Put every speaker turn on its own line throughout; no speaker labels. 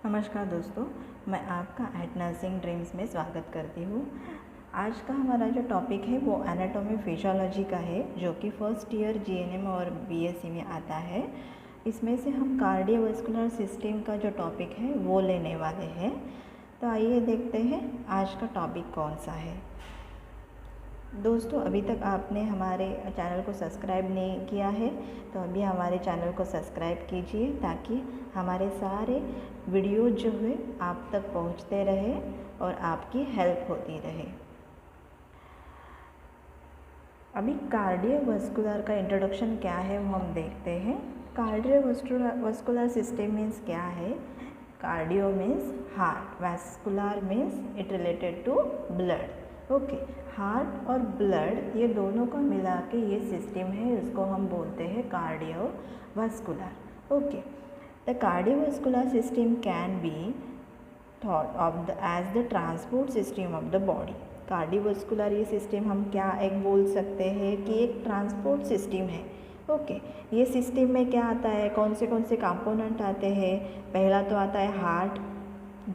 नमस्कार दोस्तों, मैं आपका एट नर्सिंग ड्रीम्स में स्वागत करती हूँ। आज का हमारा जो टॉपिक है वो एनाटॉमी फिजियोलॉजी का है, जो कि फर्स्ट ईयर जीएनएम और बीएससी में आता है। इसमें से हम कार्डियोवास्कुलर सिस्टम का जो टॉपिक है वो लेने वाले हैं। तो आइए देखते हैं आज का टॉपिक कौन सा है। दोस्तों, अभी तक आपने हमारे चैनल को सब्सक्राइब नहीं किया है तो अभी हमारे चैनल को सब्सक्राइब कीजिए, ताकि हमारे सारे वीडियो जो है आप तक पहुंचते रहे और आपकी हेल्प होती रहे। अभी कार्डियोवास्कुलर का इंट्रोडक्शन क्या है वो हम देखते हैं। कार्डियोवास्कुलर सिस्टम मीन्स क्या है। Cardio means heart, vascular means it related to blood. Okay, heart और ब्लड ये दोनों को मिला के ये सिस्टम है, उसको हम बोलते हैं cardiovascular. Okay, the cardiovascular system can be thought of as the transport system of the body. Cardiovascular ये सिस्टम हम क्या एक बोल सकते हैं कि एक ट्रांसपोर्ट सिस्टम है। ओके, ये सिस्टम में क्या आता है, कौन से कंपोनेंट आते हैं। पहला तो आता है हार्ट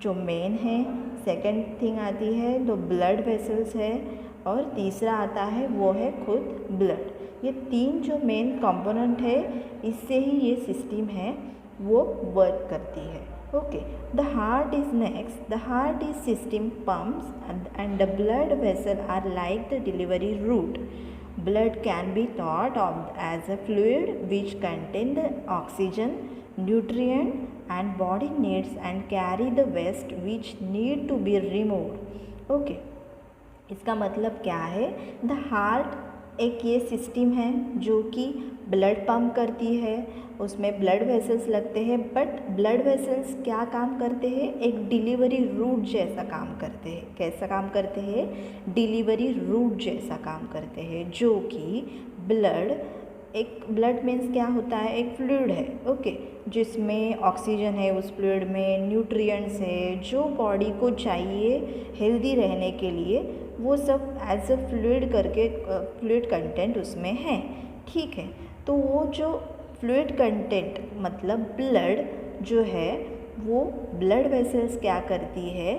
जो मेन है, सेकंड थिंग आती है तो ब्लड वेसल्स है, और तीसरा आता है वो है खुद ब्लड। ये तीन जो मेन कंपोनेंट है, इससे ही ये सिस्टम है वो वर्क करती है। Okay, the heart is next. The heart is system pumps and the blood vessel are like the delivery route. Blood can be thought of as a fluid which contain the oxygen, nutrient and body needs and carry the waste which need to be removed. Okay, इसका मतलब क्या है। The heart एक ये system है जो कि blood pump करती है, उसमें ब्लड वेसल्स लगते हैं, बट ब्लड वेसल्स क्या काम करते हैं, एक डिलीवरी रूट जैसा काम करते हैं। कैसा काम करते हैं, डिलीवरी रूट जैसा काम करते हैं, जो कि ब्लड मीन्स क्या होता है, एक फ्लूइड है। ओके, जिसमें ऑक्सीजन है, उस फ्लूइड में न्यूट्रिएंट्स है जो बॉडी को चाहिए हेल्दी रहने के लिए, वो सब एज अ फ्लूइड करके फ्लूइड कंटेंट उसमें है। ठीक है, तो वो जो फ्लूइड कंटेंट मतलब ब्लड जो है, वो ब्लड वेसल्स क्या करती है,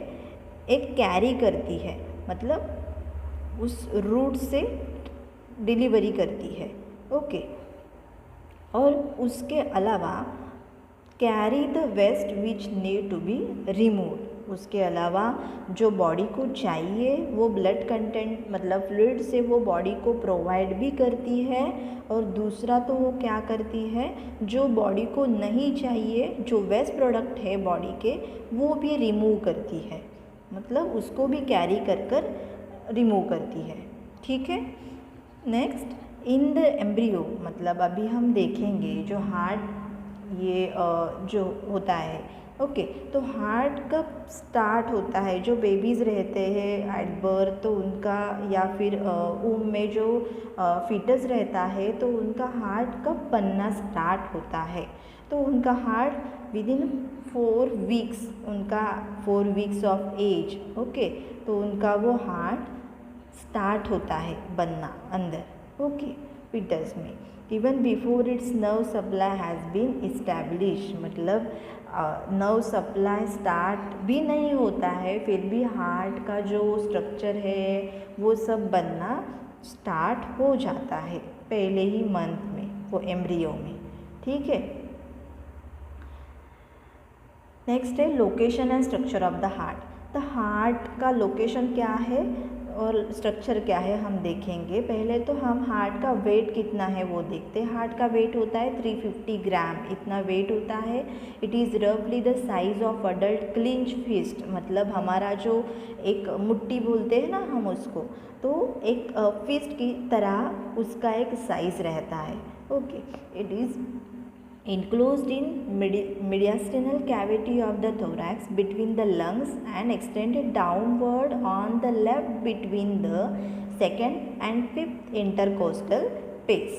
एक कैरी करती है, मतलब उस रूट से डिलीवरी करती है। ओके, और उसके अलावा carry the waste which need to be removed. उसके अलावा जो बॉडी को चाहिए वो ब्लड कंटेंट मतलब फ्लूइड से वो बॉडी को प्रोवाइड भी करती है, और दूसरा तो वो क्या करती है, जो बॉडी को नहीं चाहिए, जो वेस्ट प्रोडक्ट है बॉडी के, वो भी रिमूव करती है, मतलब उसको भी कैरी कर रिमूव करती है। ठीक है, नेक्स्ट इन द एम्ब्रियो, मतलब अभी हम देखेंगे जो हार्ट ये जो होता है। ओके, तो हार्ट कब स्टार्ट होता है, जो बेबीज़ रहते हैं एट बर्थ, तो उनका या फिर वूम में जो फीटस रहता है, तो उनका हार्ट कब बनना स्टार्ट होता है। तो उनका हार्ट विदिन 4 वीक्स, उनका 4 वीक्स ऑफ एज। ओके, तो उनका वो हार्ट स्टार्ट होता है बनना अंदर। ओके, फीटस में even before its nerve supply has been establish, मतलब नर्व सप्लाई स्टार्ट भी नहीं होता है, फिर भी हार्ट का जो स्ट्रक्चर है वो सब बनना स्टार्ट हो जाता है पहले ही मंथ में, वो एम्ब्रियो में। ठीक है, नेक्स्ट है location and structure of the heart. The heart का लोकेशन क्या है और स्ट्रक्चर क्या है हम देखेंगे। पहले तो हम हार्ट का वेट कितना है वो देखते हैं। हार्ट का वेट होता है 350 ग्राम, इतना वेट होता है। इट इज़ रफली the size of adult clinch fist, मतलब हमारा जो एक मुट्ठी बोलते हैं ना हम उसको, तो एक फिस्ट की तरह उसका एक साइज़ रहता है। Okay, it is enclosed in mediastinal cavity of the thorax between the lungs and extended downward on the left between the second and fifth intercostal space.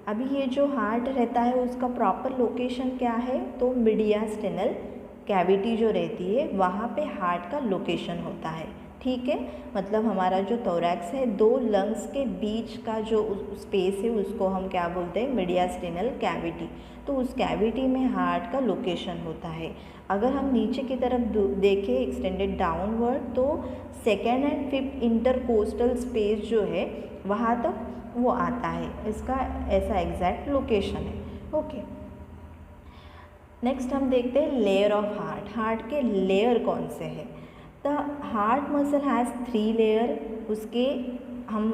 अभी ये जो हार्ट रहता है उसका प्रॉपर लोकेशन क्या है, तो मीडियास्टिनल कैविटी जो रहती है वहाँ पे हार्ट का लोकेशन होता है। ठीक है। मतलब हमारा जो थोरैक्स है, दो लंग्स के बीच का जो स्पेस है उसको हम क्या बोलते हैं, मीडियास्टिनल कैविटी। तो उस कैविटी में हार्ट का लोकेशन होता है। अगर हम नीचे की तरफ देखें एक्सटेंडेड डाउनवर्ड, तो second and fifth intercostal space जो है वहाँ तक वो आता है, इसका ऐसा एग्जैक्ट लोकेशन है। ओके, नेक्स्ट हम देखते हैं लेयर ऑफ हार्ट। हार्ट के लेयर कौन से हैं? The heart muscle has 3 layer. उसके हम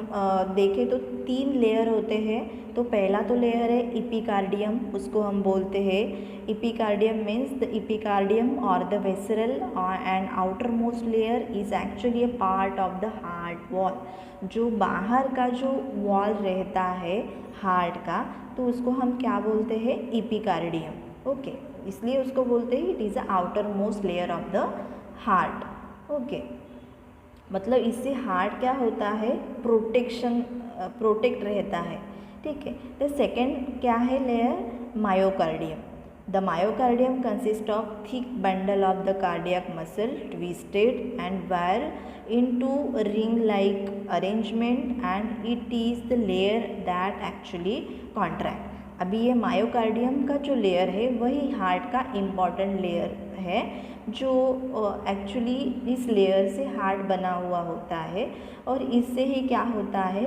देखें तो 3 लेयर होते हैं। तो पहला तो लेयर है इपिकार्डियम, उसको हम बोलते हैं इपिकार्डियम मीन्स द इपिकार्डियम और the visceral and outermost layer is actually a part of the heart wall. जो बाहर का जो वॉल रहता है हार्ट का, तो उसको हम क्या बोलते हैं, इपिकार्डियम। ओके, इसलिए उसको बोलते हैं it is a outer most layer of the heart. Okay, मतलब इससे हार्ट क्या होता है, प्रोटेक्ट रहता है। ठीक है। द सेकेंड क्या है layer, myocardium. The myocardium consist of thick bundle of the cardiac muscle twisted and wire into ring like arrangement and it is the layer that actually contract। अभी ये मायोकार्डियम का जो लेयर है वही heart का important layer है, जो actually इस लेयर से हार्ट बना हुआ होता है और इससे ही क्या होता है,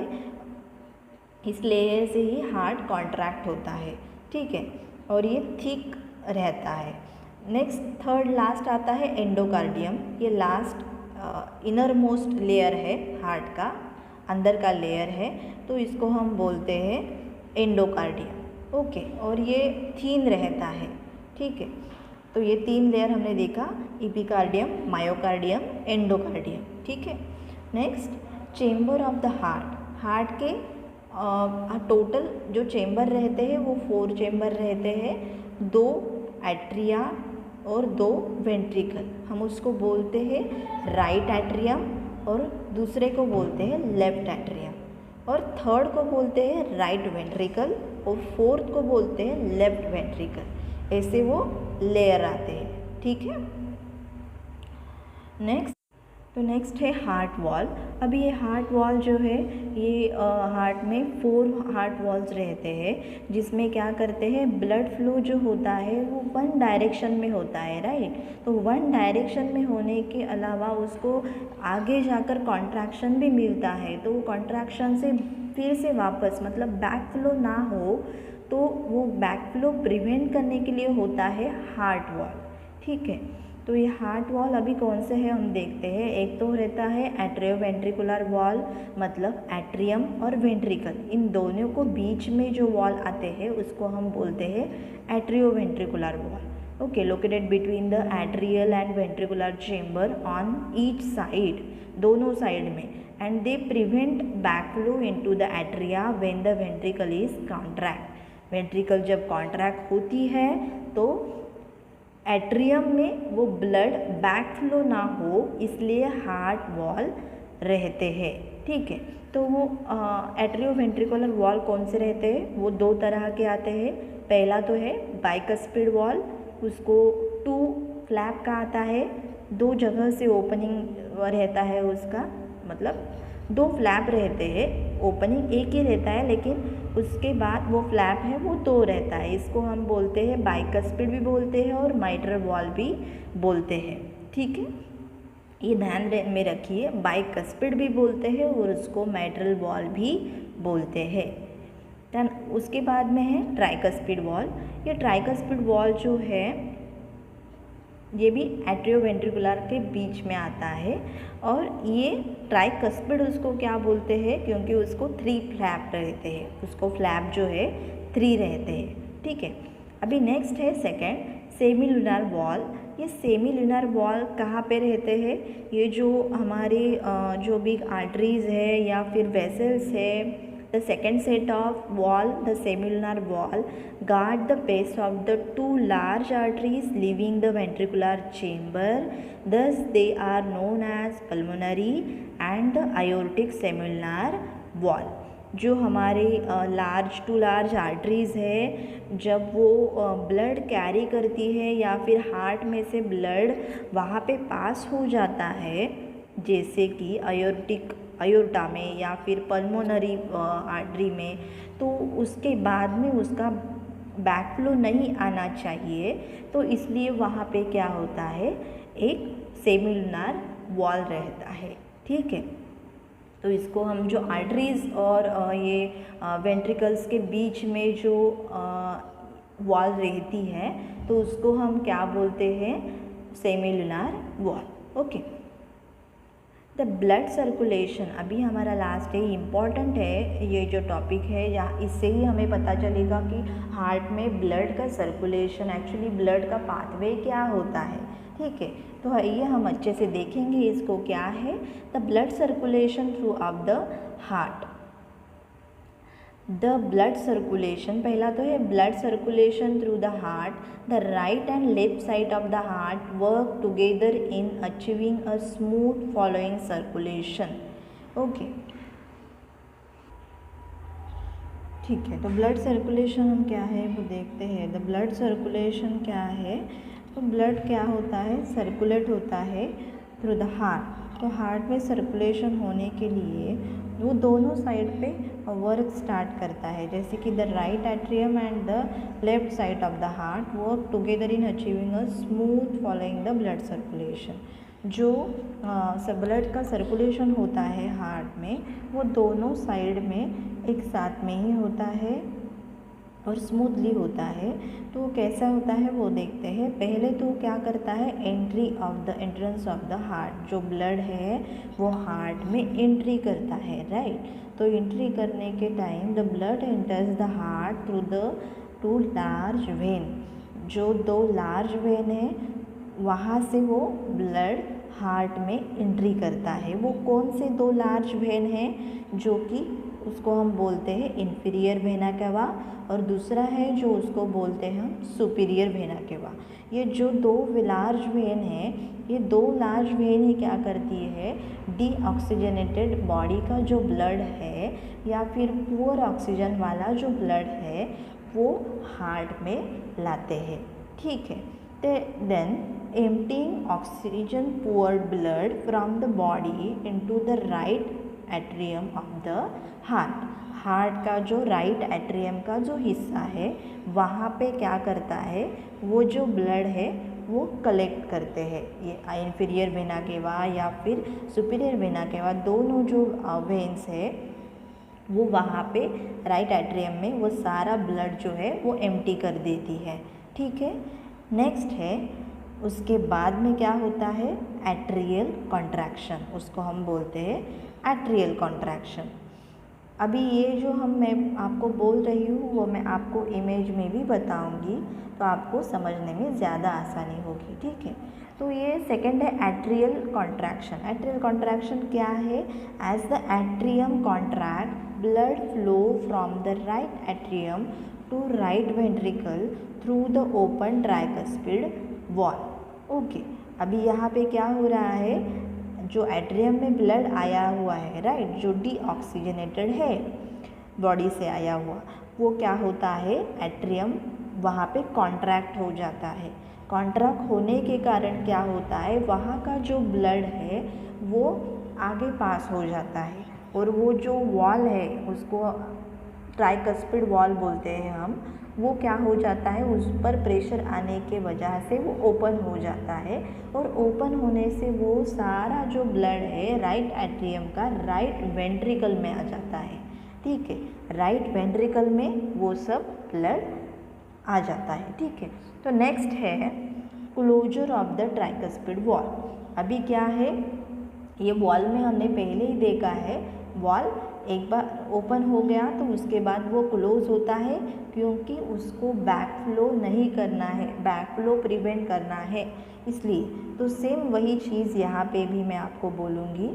इस लेयर से ही हार्ट कॉन्ट्रैक्ट होता है। ठीक है, और ये थिक रहता है। नेक्स्ट थर्ड लास्ट आता है एंडोकार्डियम। ये लास्ट इनर मोस्ट लेयर है हार्ट का, अंदर का लेयर है, तो इसको हम बोलते हैं एंडोकार्डियम। ओके, और ये थीन रहता है। ठीक है, तो ये 3 लेयर हमने देखा, इपिकार्डियम, मायोकार्डियम, एंडोकार्डियम। ठीक है। Next chamber of the heart. Heart के टोटल जो चेम्बर रहते हैं वो 4 चेम्बर रहते हैं, 2 एट्रिया और 2 वेंट्रिकल। हम उसको बोलते हैं राइट एट्रियम और दूसरे को बोलते हैं लेफ्ट एट्रियम, और थर्ड को बोलते हैं राइट वेंट्रिकल और फोर्थ को बोलते हैं लेफ्ट वेंट्रिकल। ऐसे वो लेयर आते हैं। ठीक है। नेक्स्ट है हार्ट वॉल। अभी ये हार्ट वॉल जो है ये हार्ट में 4 हार्ट वॉल्स रहते हैं, जिसमें क्या करते हैं, ब्लड फ्लो जो होता है वो 1 डायरेक्शन में होता है, राइट। तो 1 डायरेक्शन में होने के अलावा उसको आगे जाकर कॉन्ट्रैक्शन भी मिलता है, तो वो कॉन्ट्रैक्शन से फिर से वापस मतलब बैक फ्लो ना हो, तो वो बैक फ्लो प्रिवेंट करने के लिए होता है हार्ट वॉल। ठीक है, तो ये हार्ट वॉल अभी कौन से है हम देखते हैं। एक तो रहता है एट्रियोवेंट्रिकुलर वॉल, मतलब एट्रियम और वेंट्रिकल, इन दोनों को बीच में जो वॉल आते हैं उसको हम बोलते हैं atrioventricular wall. Okay, located between the atrial and ventricular chamber on each side, दोनों साइड में, and they prevent back flow into the atria when the ventricle is contract. Ventricle जब कॉन्ट्रैक्ट होती है तो एट्रियम में वो ब्लड बैक फ्लो ना हो, इसलिए हार्ट वॉल रहते हैं। ठीक है, तो वो एट्रियोवेंट्रिकुलर वॉल कौन से रहते हैं, वो 2 तरह के आते हैं। पहला तो है बाइकस्पिड वॉल, उसको 2 फ्लैप का आता है, 2 जगह से ओपनिंग रहता है उसका, मतलब 2 फ्लैप रहते हैं, ओपनिंग एक ही रहता है लेकिन उसके बाद वो फ्लैप है वो 2 रहता है। इसको हम बोलते हैं बाइकस्पिड भी बोलते हैं और माइट्रल वॉल भी बोलते हैं। ठीक है, ये ध्यान में रखिए, बाइकस्पिड भी बोलते हैं और उसको माइट्रल वॉल भी बोलते हैं। देन उसके बाद में है ट्राइकस्पिड वॉल। ये ट्राइकस्पिड वॉल जो है ये भी एट्रियोवेंट्रिकुलर के बीच में आता है, और ये ट्राइकस्पिड उसको क्या बोलते हैं, क्योंकि उसको 3 फ्लैप रहते हैं, उसको फ्लैप जो है 3 रहते हैं। ठीक है, अभी नेक्स्ट है सेकेंड सेमीलुनर वॉल। ये सेमीलुनर वॉल कहाँ पे रहते हैं, ये जो हमारे जो बिग आर्टरीज है या फिर वेसल्स है, the second set of wall, the semilunar wall, guard the base of the 2 large arteries leaving the ventricular chamber. Thus, they are known as pulmonary and the aortic semilunar wall. जो हमारे to large arteries है, जब वो blood carry करती है या फिर heart में से ब्लड वहाँ पे पास हो जाता है, जैसे कि अयोर्टा में या फिर पल्मोनरी आर्टरी में, तो उसके बाद में उसका बैकफ्लो नहीं आना चाहिए, तो इसलिए वहाँ पे क्या होता है, एक सेमिलुनार वॉल रहता है। ठीक है, तो इसको हम जो आर्टरीज और ये वेंट्रिकल्स के बीच में जो वॉल रहती है, तो उसको हम क्या बोलते हैं, semilunar valve. Okay, the blood circulation अभी हमारा लास्ट है, इम्पॉर्टेंट है ये जो टॉपिक है, या इससे ही हमें पता चलेगा कि हार्ट में ब्लड का सर्कुलेशन, एक्चुअली ब्लड का पाथवे क्या होता है। ठीक है, तो आइए हम अच्छे से देखेंगे इसको क्या है। The blood circulation through out the heart, the blood circulation, पहला तो है blood circulation through the heart, the right and left side of the heart work together in achieving a smooth following circulation. Okay, ठीक है, तो blood circulation हम क्या है वो देखते हैं। द ब्लड सर्कुलेशन क्या है, तो ब्लड क्या होता है, सर्कुलेट होता है थ्रू द हार्ट। तो हार्ट में सर्कुलेशन होने के लिए वो दोनों साइड पे वर्क स्टार्ट करता है, जैसे कि the right atrium and the left side of the heart work together in achieving a smooth following the blood circulation. जो ब्लड का सर्कुलेशन होता है हार्ट में, वो दोनों साइड में एक साथ में ही होता है और स्मूथली होता है। तो वो कैसा होता है वो देखते हैं। पहले तो क्या करता है, एंट्रेंस ऑफ द हार्ट, जो ब्लड है वो हार्ट में एंट्री करता है, राइट। तो एंट्री करने के time the blood enters the heart through the two large when, जो दो लार्ज वेन है वहाँ से वो ब्लड हार्ट में एंट्री करता है। वो कौन से दो लार्ज वेन हैं, जो कि उसको हम बोलते हैं इंफीरियर वेना केवा, और दूसरा है जो उसको बोलते हैं हम सुपीरियर वेना केवा। ये जो दो लार्ज वेन है, ये दो लार्ज वेन ही क्या करती है, डीऑक्सीजनेटेड बॉडी का जो ब्लड है या फिर पुअर ऑक्सीजन वाला जो ब्लड है वो हार्ट में लाते हैं। ठीक है, then emptying oxygen poor blood from the body into the right atrium of the heart. Heart का जो राइट एट्रियम का जो हिस्सा है वहाँ पे क्या करता है, वो जो ब्लड है वो कलेक्ट करते हैं। ये इंफीरियर वेना केवा या फिर सुपीरियर वेना केवा, दोनों जो वेन्स है वो वहाँ पे राइट एट्रियम में वो सारा ब्लड जो है वो एम्प्टी कर देती है। ठीक है, नेक्स्ट है उसके बाद में क्या होता है, एट्रियल कॉन्ट्रैक्शन, उसको हम बोलते हैं एट्रियल कॉन्ट्रैक्शन। अभी ये जो मैं आपको बोल रही हूँ वो मैं आपको इमेज में भी बताऊँगी, तो आपको समझने में ज़्यादा आसानी होगी। ठीक है, तो ये सेकंड है एट्रियल कॉन्ट्रैक्शन। एट्रियल कॉन्ट्रैक्शन क्या है, as the atrium contract blood flow from the right atrium to right ventricle through the open tricuspid valve. Okay, अभी यहाँ पे क्या हो रहा है, जो एट्रियम में ब्लड आया हुआ है, राइट, जो डीऑक्सीजनेटेड है बॉडी से आया हुआ, वो क्या होता है, एट्रियम वहाँ पे कॉन्ट्रैक्ट हो जाता है। कॉन्ट्रैक्ट होने के कारण क्या होता है, वहाँ का जो ब्लड है वो आगे पास हो जाता है, और वो जो वॉल है उसको ट्राइकस्पिड वॉल बोलते हैं हम, वो क्या हो जाता है, उस पर प्रेशर आने के वजह से वो ओपन हो जाता है, और ओपन होने से वो सारा जो ब्लड है राइट एट्रियम का राइट वेंट्रिकल में आ जाता है। ठीक है, राइट वेंट्रिकल में वो सब ब्लड आ जाता है। ठीक है, तो नेक्स्ट है closure of the tricuspid valve. अभी क्या है, ये वॉल में हमने पहले ही देखा है, वॉल एक बार ओपन हो गया तो उसके बाद वो क्लोज होता है, क्योंकि उसको बैक फ्लो नहीं करना है, बैक फ्लो प्रिवेंट करना है, इसलिए। तो सेम वही चीज़ यहाँ पे भी मैं आपको बोलूँगी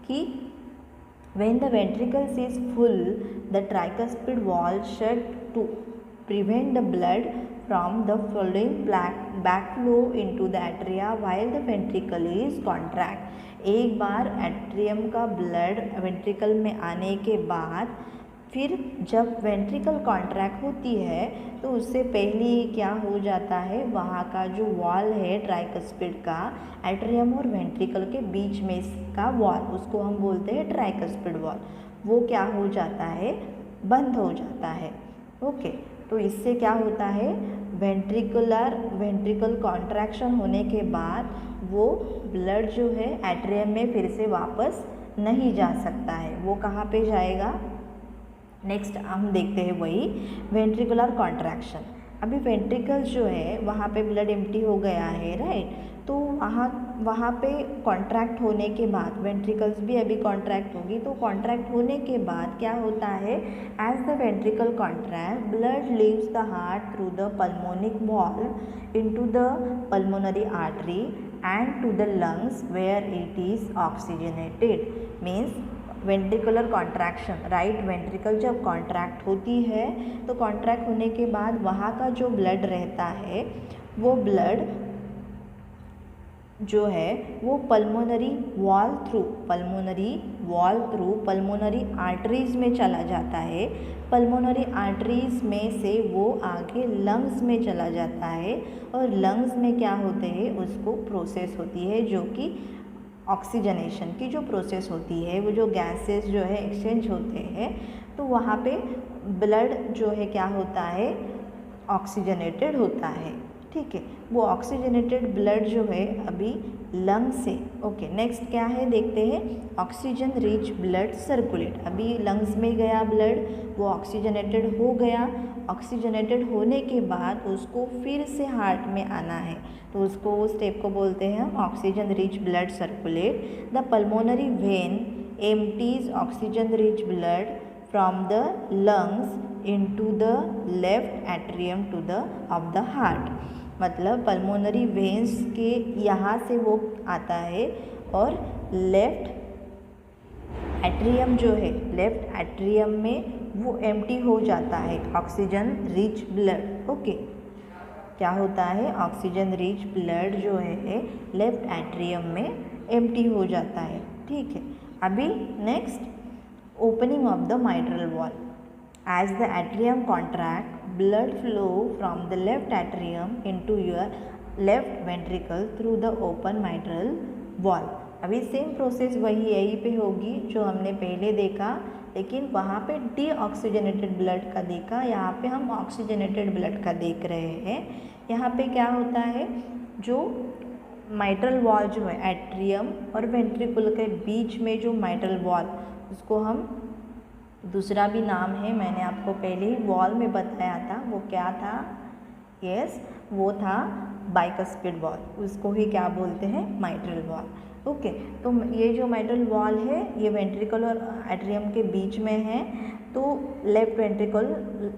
कि when the ventricles is full, the tricuspid wall shut to prevent the blood from the flowing backflow into the atria while the ventricle is contract। एक बार एट्रियम का ब्लड वेंट्रिकल में आने के बाद फिर जब वेंट्रिकल कॉन्ट्रैक्ट होती है तो उससे पहले क्या हो जाता है, वहाँ का जो वॉल है ट्राइकस्पिड का, एट्रियम और वेंट्रिकल के बीच में का वॉल, उसको हम बोलते हैं ट्राइकस्पिड वॉल, वो क्या हो जाता है, बंद हो जाता है। ओके, तो इससे क्या होता है, वेंट्रिकल कॉन्ट्रैक्शन होने के बाद वो ब्लड जो है एट्रियम में फिर से वापस नहीं जा सकता है। वो कहाँ पे जाएगा, नेक्स्ट हम देखते हैं वही वेंट्रिकुलर कॉन्ट्रैक्शन। अभी वेंट्रिकल जो है वहाँ पे ब्लड एम्प्टी हो गया है, राइट, तो वहाँ पे कॉन्ट्रैक्ट होने के बाद वेंट्रिकल्स भी अभी कॉन्ट्रैक्ट होगी, तो कॉन्ट्रैक्ट होने के बाद क्या होता है, as the ventricle contract blood leaves the heart through the pulmonic valve into the pulmonary artery and to the lungs where it is oxygenated. Means ventricular contraction, right ventricle जब contract होती है तो कॉन्ट्रैक्ट होने के बाद वहाँ का जो ब्लड रहता है वो ब्लड जो है वो pulmonary wall through pulmonary arteries में चला जाता है। पल्मोनरी आर्टरीज़ में से वो आगे लंग्स में चला जाता है और लंग्स में क्या होते हैं, उसको प्रोसेस होती है जो कि ऑक्सीजनेशन की जो प्रोसेस होती है, वो जो गैसेस जो है एक्सचेंज होते हैं, तो वहाँ पे ब्लड जो है क्या होता है, ऑक्सीजनेटेड होता है। ठीक है, वो ऑक्सीजनेटेड ब्लड जो है अभी लंग से, ओके नेक्स्ट क्या है देखते हैं, ऑक्सीजन रिच ब्लड सर्कुलेट। अभी लंग्स में गया ब्लड, वो ऑक्सीजनेटेड हो गया, ऑक्सीजनेटेड होने के बाद उसको फिर से हार्ट में आना है, तो उसको उस स्टेप को बोलते हैं oxygen rich blood circulate. The pulmonary vein empties oxygen rich blood from the lungs into the left atrium to the of the heart. मतलब पल्मोनरी वेन्स के यहाँ से वो आता है और लेफ्ट एट्रियम जो है, लेफ्ट एट्रियम में वो एम्प्टी हो जाता है ऑक्सीजन रिच ब्लड। ओके, क्या होता है, ऑक्सीजन रिच ब्लड जो है लेफ्ट एट्रियम में एम्प्टी हो जाता है। ठीक है, अभी next opening of the mitral valve. As the atrium contract, blood flow from the left atrium into your left ventricle through the open mitral wall। अभी सेम प्रोसेस वही यहीं पे होगी जो हमने पहले देखा, लेकिन वहाँ पे डीऑक्सीजनेटेड ब्लड का देखा, यहाँ पे हम ऑक्सीजनेटेड ब्लड का देख रहे हैं। यहाँ पे क्या होता है, जो माइट्रल वॉल जो है एट्रियम और वेंट्रिकल के बीच में जो माइट्रल वॉल, उसको हम दूसरा भी नाम है, मैंने आपको पहले ही वॉल में बताया था, वो क्या था, यस वो था बाइकस्पिड वॉल, उसको ही क्या बोलते हैं, माइट्रल वॉल। ओके, तो ये जो माइट्रल वॉल है ये वेंट्रिकल और एट्रियम के बीच में है, तो लेफ्ट वेंट्रिकल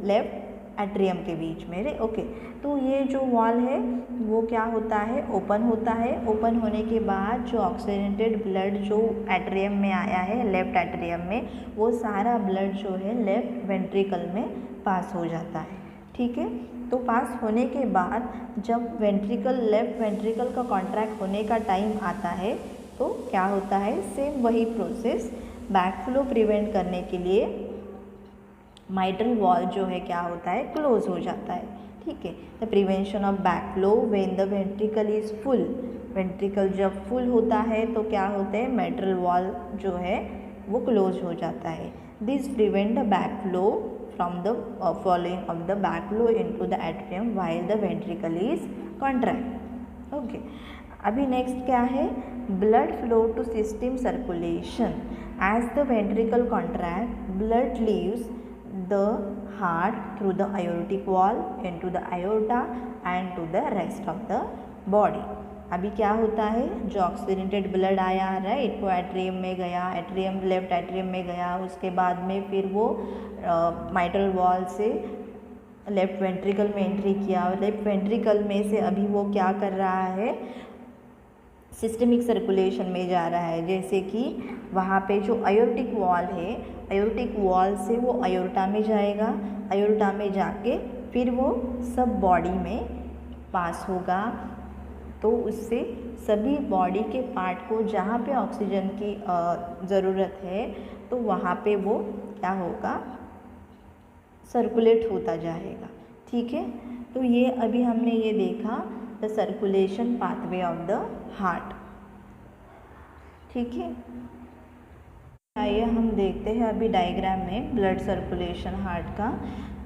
लेफ्ट एट्रियम के बीच में रे। ओके, तो ये जो वॉल है वो क्या होता है, ओपन होता है। ओपन होने के बाद जो ऑक्सीजनेटेड ब्लड जो एट्रियम में आया है, लेफ्ट एट्रियम में, वो सारा ब्लड जो है लेफ्ट वेंट्रिकल में पास हो जाता है। ठीक है, तो पास होने के बाद जब लेफ्ट वेंट्रिकल का कॉन्ट्रैक्ट होने का टाइम आता है तो क्या होता है, सेम वही प्रोसेस, बैकफ्लो प्रिवेंट करने के लिए माइट्रल वॉल जो है क्या होता है, क्लोज हो जाता है। ठीक है, the prevention of backflow when the ventricle is full. Ventricle जब फुल होता है तो क्या होता है, माइट्रल वॉल जो है वो क्लोज हो जाता है। This prevent the backflow from the following of the backflow into the atrium while the ventricle is contract. Okay, अभी नेक्स्ट क्या है, blood flow to system circulation. As the ventricle contract blood leaves the heart through the aortic wall into the aorta and to the rest of the body। अभी क्या होता है, जो oxygenated blood आया, right, वो atrium में गया, left atrium में गया, उसके बाद में फिर वो माइट्रल वॉल से लेफ्ट वेंट्रिकल में एंट्री किया, और लेफ्ट वेंट्रिकल में से अभी वो क्या कर रहा है, सिस्टमिक सर्कुलेशन में जा रहा है। जैसे कि वहाँ पे जो आयोर्टिक वॉल है, आयोर्टिक वॉल से वो आयोर्टा में जाएगा, आयोर्टा में जाके फिर वो सब बॉडी में पास होगा, तो उससे सभी बॉडी के पार्ट को जहाँ पे ऑक्सीजन की ज़रूरत है तो वहाँ पे वो क्या होगा, सर्कुलेट होता जाएगा। ठीक है, तो ये अभी हमने ये देखा the circulation pathway of the heart. ठीक है, आइए हम देखते हैं अभी डायग्राम में ब्लड सर्कुलेशन हार्ट का।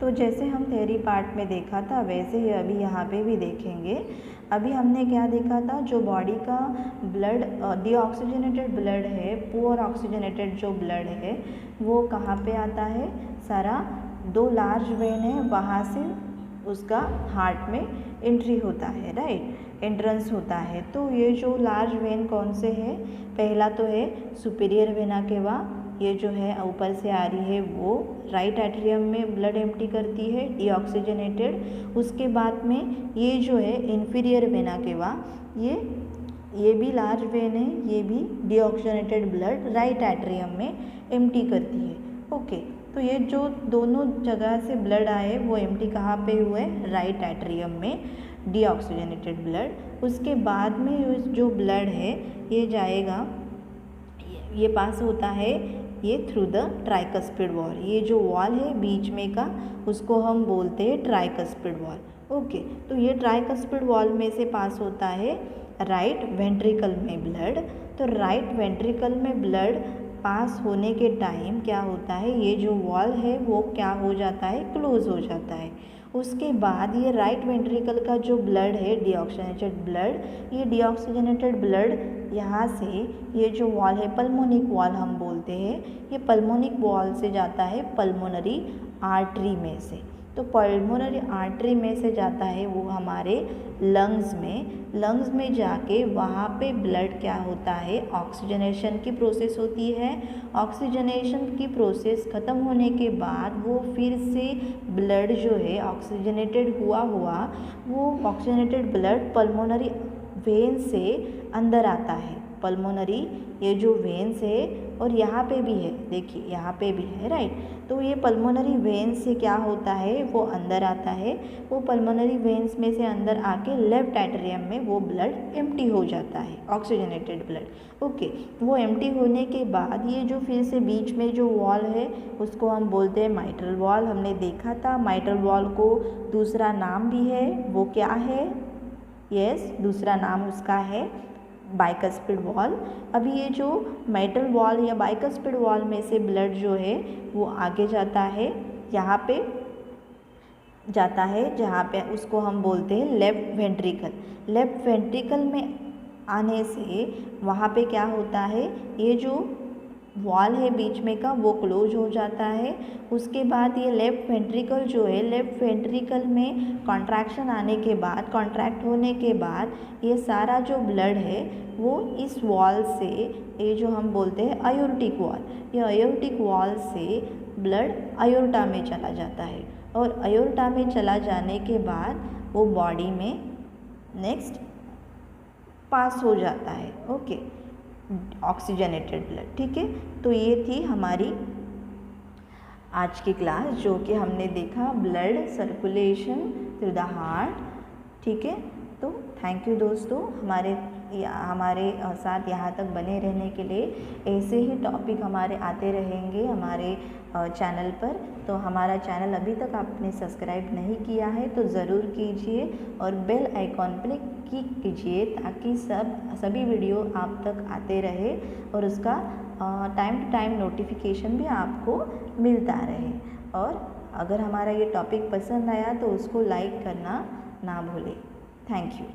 तो जैसे हम थ्योरी पार्ट में देखा था वैसे ही अभी यहाँ पे भी देखेंगे। अभी हमने क्या देखा था, जो बॉडी का ब्लड डीऑक्सीजनेटेड ब्लड है, पुअर ऑक्सीजनेटेड जो ब्लड है वो कहाँ पे आता है, सारा 2 लार्ज वेन है वहाँ से उसका हार्ट में एंट्री होता है, राइट, एंट्रेंस होता है। तो ये जो लार्ज वेन कौन से है, पहला तो है सुपीरियर वेना केवा, ये जो है ऊपर से आ रही है वो राइट एट्रियम में ब्लड एम्प्टी करती है डीऑक्सीजनेटेड। उसके बाद में ये जो है इन्फीरियर वेना केवा, ये भी लार्ज वेन है, ये भी डीऑक्सीजनेटेड ब्लड राइट एट्रियम में एम्प्टी करती है। ओके, तो ये जो दोनों जगह से ब्लड आए वो एम्प्टी कहाँ पे हुए, राइट एट्रियम में डीऑक्सीजनेटेड ब्लड। उसके बाद में जो ब्लड है ये जाएगा, ये पास होता है ये थ्रू द ट्राइकस्पिड वॉल। ये जो वॉल है बीच में का उसको हम बोलते हैं ट्राइकस्पिड वॉल। ओके, तो ये ट्राइकस्पिड वॉल में से पास होता है राइट वेंट्रिकल में ब्लड। तो राइट वेंट्रिकल में ब्लड पास होने के टाइम क्या होता है, ये जो वॉल है वो क्या हो जाता है, क्लोज हो जाता है। उसके बाद ये राइट वेंट्रिकल का जो ब्लड है डीऑक्सीजनेटेड ब्लड, ये डीऑक्सीजनेटेड ब्लड यहाँ से ये जो वॉल है पल्मोनिक वॉल हम बोलते हैं, ये पल्मोनिक वॉल से जाता है पल्मोनरी आर्टरी में से। तो पल्मोनरी आर्टरी में से जाता है वो हमारे लंग्स में जाके वहाँ पे ब्लड क्या होता है, ऑक्सीजनेशन की प्रोसेस होती है। ऑक्सीजनेशन की प्रोसेस ख़त्म होने के बाद वो फिर से ब्लड जो है ऑक्सीजनेटेड हुआ वो ऑक्सीजनेटेड ब्लड पल्मोनरी वेन से अंदर आता है। पल्मोनरी ये जो वेन्स है और यहाँ पे भी है, देखिए यहाँ पे भी है, राइट। तो ये पल्मोनरी वेन्स से क्या होता है, वो अंदर आता है। वो पल्मोनरी वेन्स में से अंदर आके लेफ्ट एट्रियम में वो ब्लड एम्प्टी हो जाता है, ऑक्सीजनेटेड ब्लड। ओके, वो एम्प्टी होने के बाद ये जो फिर से बीच में जो वॉल है उसको हम बोलते हैं माइट्रल वॉल। हमने देखा था माइट्रल वॉल को दूसरा नाम भी है, वो क्या है, यस, दूसरा नाम उसका है बाइकस्पिड वॉल। अभी ये जो मेटल वॉल या बाइकस्पिड वॉल में से ब्लड जो है वो आगे जाता है, यहाँ पे जाता है जहाँ पे उसको हम बोलते हैं लेफ्ट वेंट्रिकल। लेफ्ट वेंट्रिकल में आने से वहाँ पे क्या होता है, ये जो वॉल है बीच में का वो क्लोज हो जाता है। उसके बाद ये लेफ़्ट वेंट्रिकल जो है, लेफ़्ट वेंट्रिकल में कॉन्ट्रैक्शन आने के बाद, कॉन्ट्रैक्ट होने के बाद ये सारा जो ब्लड है वो इस वॉल से, ये जो हम बोलते हैं अयोर्टिक वॉल, ये अयोर्टिक वॉल से ब्लड अयोर्टा में चला जाता है। और अयोर्टा में चला जाने के बाद वो बॉडी में नेक्स्ट पास हो जाता है। Okay, oxygenated blood. ठीक है, तो ये थी हमारी आज की क्लास जो कि हमने देखा blood circulation through the heart. ठीक है, तो थैंक यू दोस्तों हमारे साथ यहाँ तक बने रहने के लिए। ऐसे ही टॉपिक हमारे आते रहेंगे हमारे चैनल पर। तो हमारा चैनल अभी तक आपने सब्सक्राइब नहीं किया है तो ज़रूर कीजिए और बेल आइकॉन पर क्लिक कीजिए ताकि सभी वीडियो आप तक आते रहे और उसका टाइम टू टाइम नोटिफिकेशन भी आपको मिलता रहे। और अगर हमारा ये टॉपिक पसंद आया तो उसको लाइक करना ना भूलें। Thank you.